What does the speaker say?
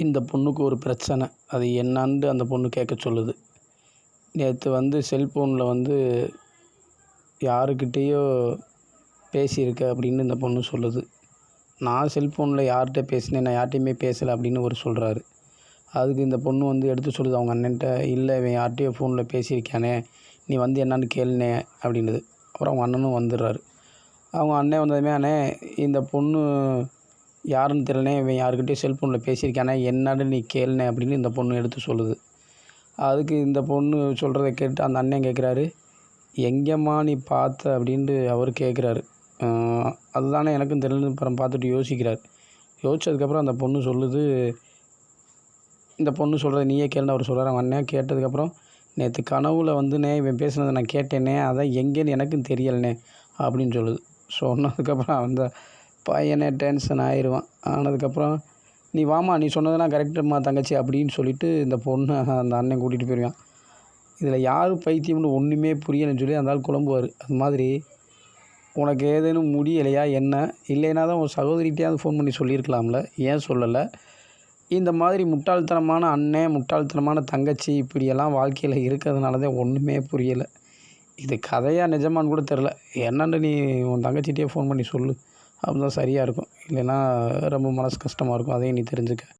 இந்த பொண்ணுக்கு ஒரு பிரச்சனை. அது என்னான்ட்டு அந்த பொண்ணு கேட்க சொல்லுது. நேற்று செல்ஃபோனில் யாருக்கிட்டேயோ பேசியிருக்க அப்படின்னு இந்த பொண்ணு சொல்லுது. நான் செல்ஃபோனில் யார்கிட்ட பேசினேன், நான் யார்கிட்டையுமே பேசலை அப்படின்னு அவர் சொல்கிறாரு. அதுக்கு இந்த பொண்ணு எடுத்து சொல்லுது அவங்க அண்ணன்ட்ட, இல்லை இவன் யார்கிட்டையோ ஃபோனில் பேசியிருக்கானே, நீ என்னான்னு கேளுனே அப்படின்னுது. அப்புறம் அவங்க அண்ணனும் வந்துடுறாரு. அவங்க அண்ணன் வந்ததுமே, அண்ணே இந்த பொண்ணு யாருன்னு தெரியலனே, இவன் யாருக்கிட்டேயோ செல்ஃபோனில் பேசியிருக்கானே, என்னான்னு நீ கேளுனே அப்படின்னு இந்த பொண்ணு எடுத்து சொல்லுது. அதுக்கு இந்த பொண்ணு சொல்கிறத கேட்டு அந்த அண்ணன் கேட்குறாரு, எங்கேம்மா நீ பார்த்த அப்படின்ட்டு அவர் கேட்குறாரு. அதுதானே எனக்கும் தெரியலன்னு அப்புறம் பார்த்துட்டு யோசிக்கிறார். யோசித்ததுக்கப்புறம் அந்த பொண்ணு சொல்லுது, இந்த பொண்ணு சொல்கிறத நீயே கேளுன்னு அவர் சொல்கிறார். அவங்க அண்ணன் கேட்டதுக்கப்புறம், நேற்று கனவுல இவன் பேசுனதை நான் கேட்டேனே, அதான் எங்கேன்னு எனக்கும் தெரியலண்ணே அப்படின்னு சொல்லுது. சொன்னதுக்கப்புறம் அந்த பையனே டென்ஷன் ஆயிடுவான். ஆனதுக்கப்புறம், நீ வாம்மா, நீ சொன்னதெல்லாம் கரெக்டும்மா தங்கச்சி அப்படின்னு சொல்லிவிட்டு இந்த பொண்ணை அந்த அண்ணன் கூட்டிகிட்டு போயிடுவான். இதில் யார் பைத்தியம்னு ஒன்றுமே புரியலைன்னு சொல்லி அந்த ஆள் குழம்புவார். அது மாதிரி உனக்கு ஏதேனும் முடியலையா என்ன? இல்லைனா தான் உன் சகோதரிகிட்டையாவது ஃபோன் பண்ணி சொல்லியிருக்கலாம்ல, ஏன் சொல்லலை? இந்த மாதிரி முட்டாள்தனமான அண்ணன், முட்டாள்தனமான தங்கச்சி இப்படியெல்லாம் வாழ்க்கையில் இருக்கிறதுனால தான் ஒன்றுமே புரியலை. இது கதையா நிஜமான்னு கூட தெரில. என்னென்னு நீ உன் தங்கச்சிகிட்டே ஃபோன் பண்ணி சொல்லு. அப்போ தான் சரியாக இருக்கும். இல்லைன்னா ரொம்ப மனசு கஷ்டமாக இருக்கும். அதையும் நீ தெரிஞ்சுக்க.